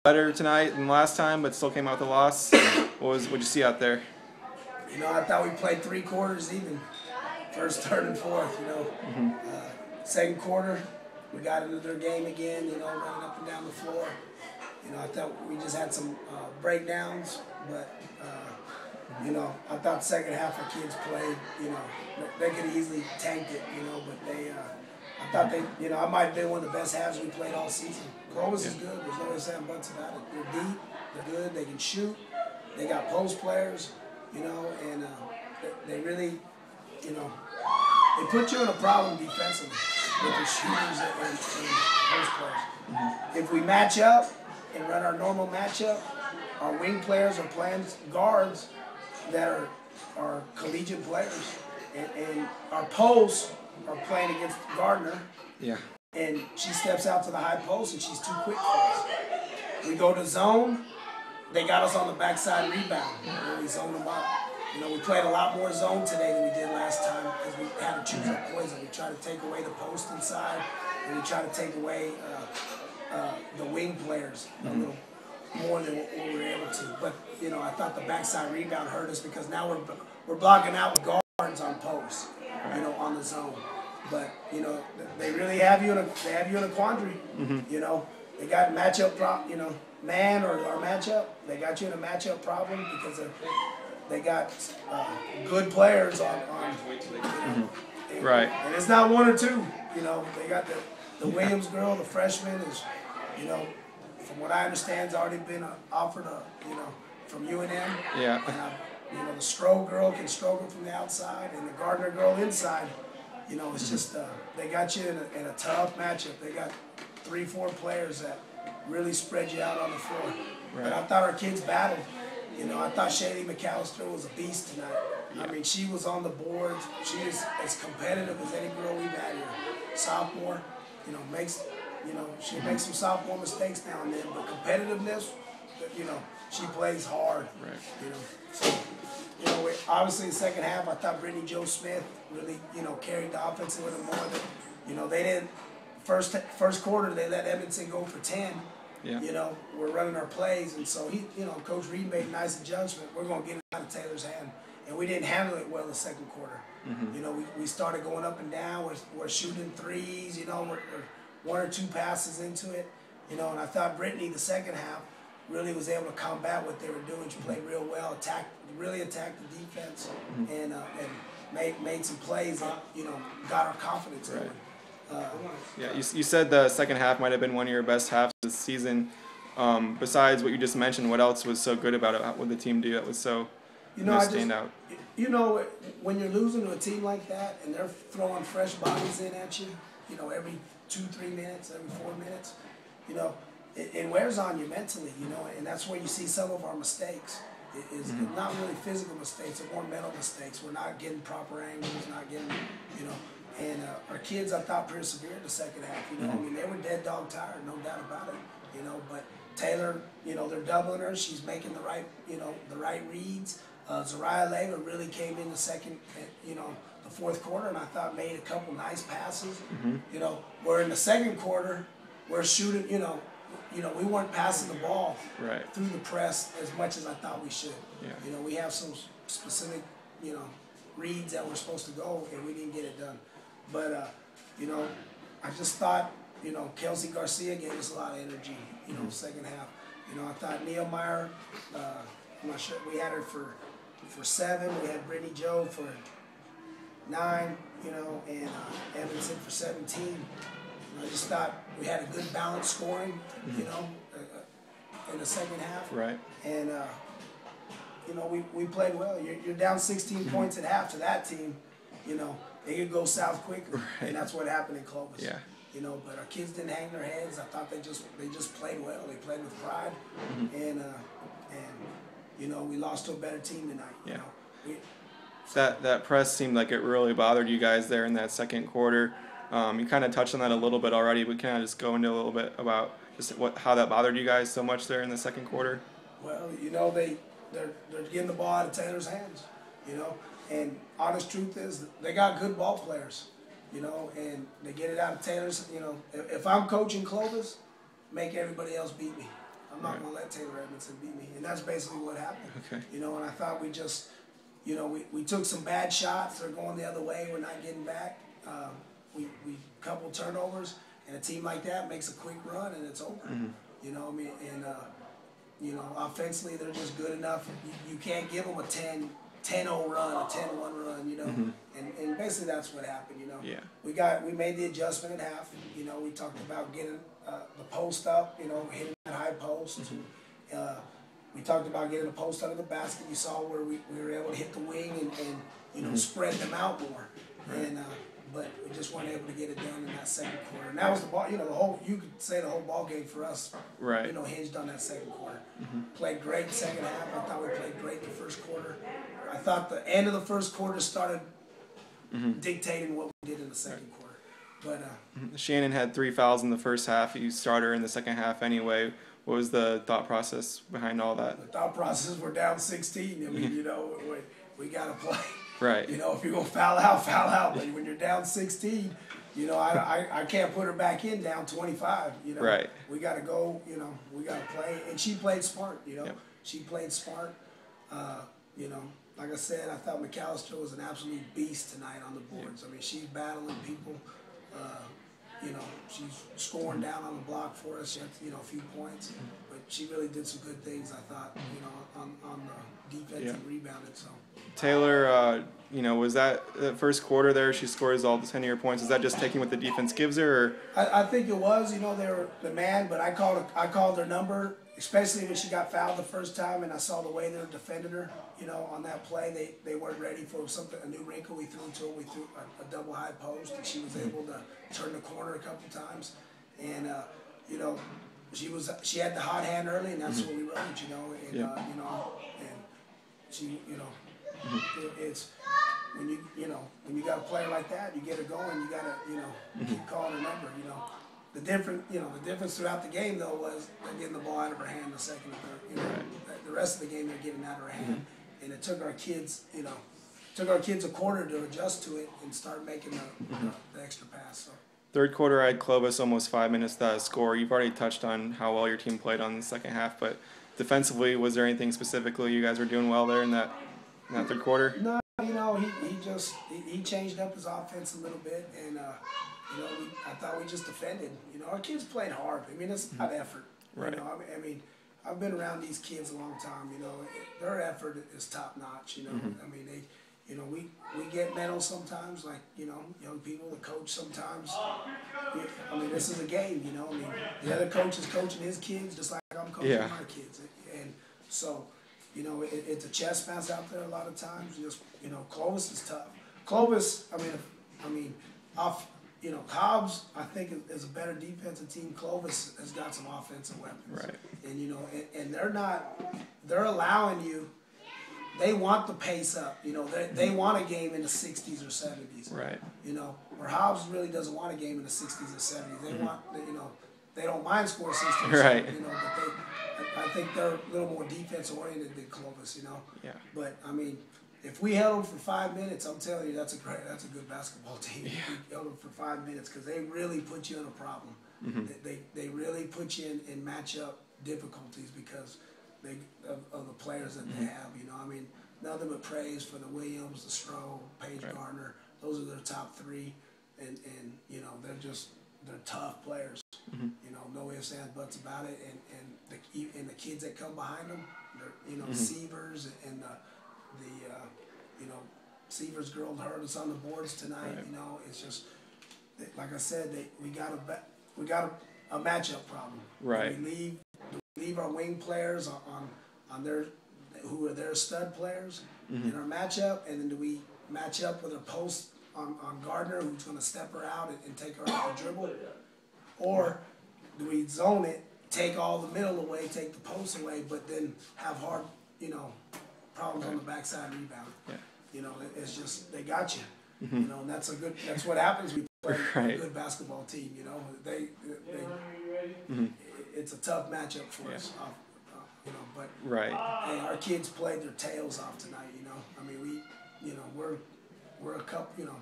Better tonight than last time, but still came out with a loss. What'd you see out there? You know, I thought we played 3 quarters even. First, third, and fourth, you know. Second quarter, we got into their game again, you know, running up and down the floor. You know, I thought we just had some breakdowns, but, you know, I thought the second half our kids played, you know, they could easily tanked it, you know, but they, I thought they, you know, I might have been one of the best halves we played all season. Clovis is good, there's no ifs and buts about it. They're deep, they're good, they can shoot, they got post players, you know, and they really, you know, they put you in a problem defensively with the shooters and post players. If we match up and run our normal matchup, our wing players are playing guards that are collegiate players, and our posts are playing against Gardner. Yeah. And she steps out to the high post and she's too quick for us. We go to zone, they got us on the backside rebound. And we zone them up. You know, we played a lot more zone today than we did last time because we had to choose our poison. We tried to take away the post inside, and we tried to take away the wing players a little more than what we were able to. But, you know, I thought the backside rebound hurt us because now we're blocking out with guards on post, you know, on the zone. But, you know, they really have you in a quandary. You know, they got matchup you know, man or our matchup. They got you in a matchup problem because they got good players on you know, Right. And it's not one or two. You know, they got the Williams girl, the freshman is, you know, from what I understand, has already been offered you know, from UNM. Yeah. And you know, the Stroh girl can stroke it from the outside, and the Gardner girl inside. You know, it's just they got you in a tough matchup. They got 3-4 players that really spread you out on the floor. Right. But I thought our kids battled. You know, I thought Shaylee McAllister was a beast tonight. Yeah. I mean, she was on the boards. She is as competitive as any girl we've had here. Sophomore, you know, she makes some sophomore mistakes now and then, but competitiveness, you know, she plays hard. Right. You know, so, you know, obviously the second half, I thought Brittany Jo Smith really, you know, carried the offense a little more. You know, they didn't, first quarter, they let Edmondson go for 10. Yeah. You know, we're running our plays, and so you know, Coach Reed made a nice adjustment. We're going to get it out of Taylor's hand, and we didn't handle it well the second quarter. You know, we started going up and down. We're shooting threes. You know, we're 1 or 2 passes into it. You know, and I thought Brittany the second half really was able to combat what they were doing. She played real well, really attacked the defense, and made some plays that, you know, got our confidence going. Yeah, you said the second half might have been one of your best halves this season. Besides what you just mentioned, what else was so good about it? What did the team do that was so stand out? You know, when you're losing to a team like that and they're throwing fresh bodies in at you, you know, every 2-3 minutes, every 4 minutes, you know, it wears on you mentally, you know, and that's where you see some of our mistakes. It's not really physical mistakes, they're more mental mistakes. We're not getting proper angles, not getting, you know. And our kids, I thought, persevered the second half. You know, I mean, they were dead dog tired, no doubt about it. You know, but Taylor, you know, they're doubling her. She's making the right, you know, the right reads. Zariah Leva really came in the second, you know, the fourth quarter, and I thought made a couple nice passes. You know, where in the second quarter, we're shooting. You know, we weren't passing the ball through the press as much as I thought we should. Yeah. You know, we have some specific, you know, reads that we're supposed to go, and we didn't get it done. But, you know, I just thought, you know, Kelsey Garcia gave us a lot of energy, you know, second half. You know, I thought Nehemiah, I'm not sure, we had her for 7. We had Brittany Jo for 9, you know, and Evanson for 17. And I just thought we had a good balance scoring, you know, in the second half. Right. And, you know, we played well. You're down 16 points at half to that team, you know. They could go south quickly, and that's what happened in Clovis. Yeah. You know, but our kids didn't hang their heads. I thought they just played well. They played with pride, and you know, we lost to a better team tonight. Yeah. You know, That press seemed like it really bothered you guys there in that second quarter. You kind of touched on that a little bit already. We kind of just go into a little bit about just how that bothered you guys so much there in the second quarter. Well, you know, they're getting the ball out of Taylor's hands. You know. And honest truth is, they got good ball players, you know, and they get it out of Taylor's. You know, if I'm coaching Clovis, make everybody else beat me. I'm not going to let Taylor Edmondson beat me. And that's basically what happened. Okay. You know, and I thought we just, you know, we took some bad shots. They're going the other way. We're not getting back. We couple turnovers, and a team like that makes a quick run, and it's over. You know, I mean, and, you know, offensively, they're just good enough. You can't give them a 10-0 run, a 10-1 run, you know. And basically that's what happened, you know. Yeah. We made the adjustment at half. You know, we talked about getting the post up, you know, hitting that high post. We talked about getting the post under the basket. You saw where we were able to hit the wing and you know, spread them out more. And but we just weren't able to get it done in that second quarter. And that was the ball, you know, you could say the whole ball game for us, you know, hinged on that second quarter. Played great second half. I thought we played great the first quarter. I thought the end of the first quarter started dictating what we did in the second quarter. But Shannon had 3 fouls in the first half. You started her in the second half anyway. What was the thought process behind all that? The thought process, we're down 16. I mean, you know, we got to play. Right. You know, if you're going to foul out, foul out. But when you're down 16, you know, I can't put her back in down 25. You know, right. We got to go, you know, we got to play. And she played smart, you know. She played smart. You know, like I said, I thought McAllister was an absolute beast tonight on the boards. I mean, she's battling people. You know, she's scoring down on the block for us. She had, you know, a few points, but she really did some good things, I thought, you know, on the defense and rebounded. So Taylor, you know, was that the first quarter there? She scores all the 10 of your points. Is that just taking what the defense gives her? Or? I think it was. You know, they were the man, but I called their number, especially when she got fouled the first time, and I saw the way they defended her. You know, on that play, they weren't ready for something, a new wrinkle. We threw to her. We threw a double high post, and she was able to turn the corner a couple times. And you know, she had the hot hand early, and that's what we wrote. You know, and you know, and she, you know, it's when you got a player like that, you get her going. You got to, you know, keep calling her number. You know. The difference throughout the game though was they're getting the ball out of her hand the second and third. You know, the rest of the game they're getting out of her hand, and it took our kids, you know, a quarter to adjust to it and start making the extra pass. So. Third quarter, I had Clovis almost 5 minutes to score. You've already touched on how well your team played on the second half, but defensively, was there anything specifically you guys were doing well there in that third quarter? No, you know, he changed up his offense a little bit, and you know, I thought we just defended. You know, our kids played hard. I mean, it's not effort. Right. You know, I mean, I've been around these kids a long time. You know, their effort is top notch. You know, I mean, you know, we get medals sometimes, like, you know, young people, the coach sometimes. I mean, this is a game. You know, I mean, the other coach is coaching his kids just like I'm coaching my kids, and so. You know, it's a chess match out there a lot of times. Just, you know, Clovis is tough. Clovis, you know, Cobbs, I think, is a better defensive team. Clovis has got some offensive weapons. Right. And, you know, and they're allowing you, they want the pace up. You know, they want a game in the 60s or 70s. Right. You know, where Hobbs really doesn't want a game in the 60s or 70s. They want, you know, they don't mind scoring 60s or 70s, you know, but I think they're a little more defense-oriented than Clovis, you know. Yeah. But, I mean, if we held them for 5 minutes, I'm telling you, that's a good basketball team. Yeah. If we held them for 5 minutes, because they really put you in a problem. They really put you in matchup difficulties because of the players that they have, you know. I mean, nothing but praise for the Williams, the Stroh, Paige Gardner. Those are their top three, and you know, they're tough players. You know, no ifs, ands, buts about it, and the kids that come behind them, you know, Severs and the you know, Severs girl hurt us on the boards tonight. You know, it's just like I said, we got a matchup problem. Right. We leave our wing players on their who are their stud players in our matchup, and then do we match up with a post on Gardner, who's going to step her out and take her out the dribble, or do we zone it, take all the middle away, take the post away, but then have hard, you know, problems on the backside rebound. Yeah. You know, it's just they got you. You know, and that's what happens. We play a good basketball team. You know, it's a tough matchup for us. You know, but hey, our kids played their tails off tonight. You know, I mean, we're a couple. You know,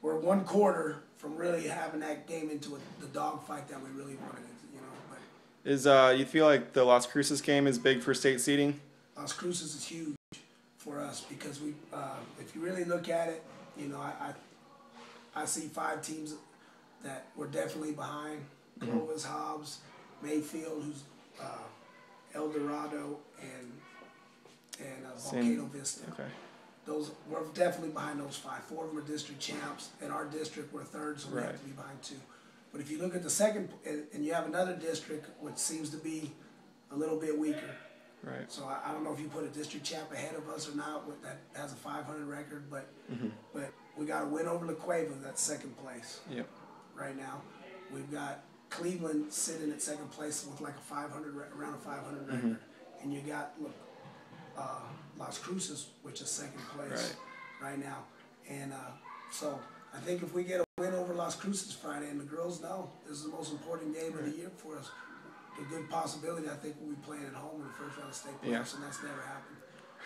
we're 1 quarter from really having that game into the dog fight that we really wanted it. You know, but Is you feel like the Las Cruces game is big for state seeding? Las Cruces is huge for us because we, if you really look at it, you know, I see 5 teams that were definitely behind: Clovis, Hobbs, Mayfield, who's El Dorado, and Volcano Vista. Okay. Those we're definitely behind those 5. 4 of them are district champs. In our district, we're third, so we have to be behind 2. But if you look at the second, and you have another district which seems to be a little bit weaker. Right. So I don't know if you put a district champ ahead of us or not. That has a 500 record, but we got a win over La Cueva. That's second place. Yep. Right now, we've got Cleveland sitting at second place with like a 500, around a 500 record, and you got Las Cruces, which is second place right now. And so I think if we get a win over Las Cruces Friday, and the girls know this is the most important game of the year for us, a good possibility I think we'll be playing at home in the first round of state playoffs, and that's never happened.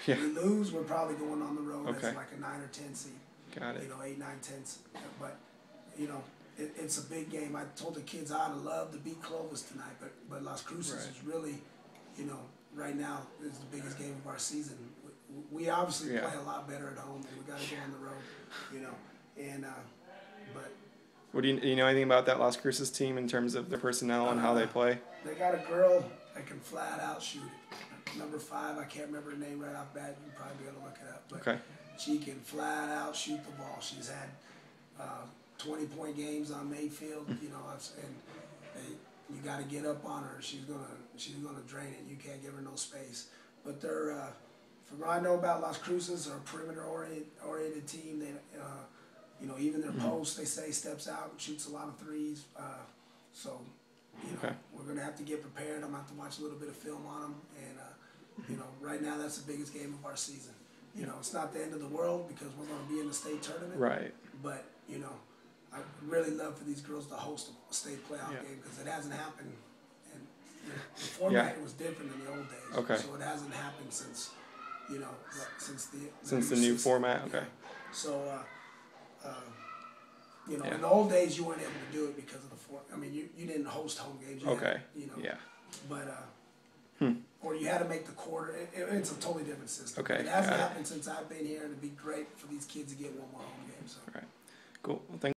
Yeah. If we lose, we're probably going on the road Okay. as like a 9 or 10 seed. Got it. You know, 8, 9, 10. But you know, it's a big game. I told the kids I'd love to beat Clovis tonight, but Las Cruces is really, you know, right now is the biggest game of our season. We obviously play a lot better at home, and we got to go on the road, you know. And but What do you know anything about that Las Cruces team in terms of their personnel and how they play? they got a girl that can flat out shoot it. Number 5, I can't remember her name right off bat. You can probably be able to look it up. But she can flat out shoot the ball. She's had 20-point games on Mayfield, you know, you got to get up on her. She's gonna drain it. You can't give her no space. But they're, from what I know about Las Cruces, they're a perimeter-oriented team. They, you know, even their post, they say, steps out and shoots a lot of threes. So, you know, we're gonna have to get prepared. I'm gonna have to watch a little bit of film on them. And you know, right now that's the biggest game of our season. You know, it's not the end of the world because we're gonna be in the state tournament. Right. But you know, I really love for these girls to host a state playoff game because it hasn't happened. And you know, the format was different in the old days. Okay. So it hasn't happened since, you know, since the new format. Okay. So, you know, in the old days you weren't able to do it because of the format. I mean, you didn't host home games. You had, you know. Yeah. But or you had to make the quarter. It's a totally different system. Okay. It hasn't happened since I've been here, and it'd be great for these kids to get one more home game. So. All right. Cool. Well, thank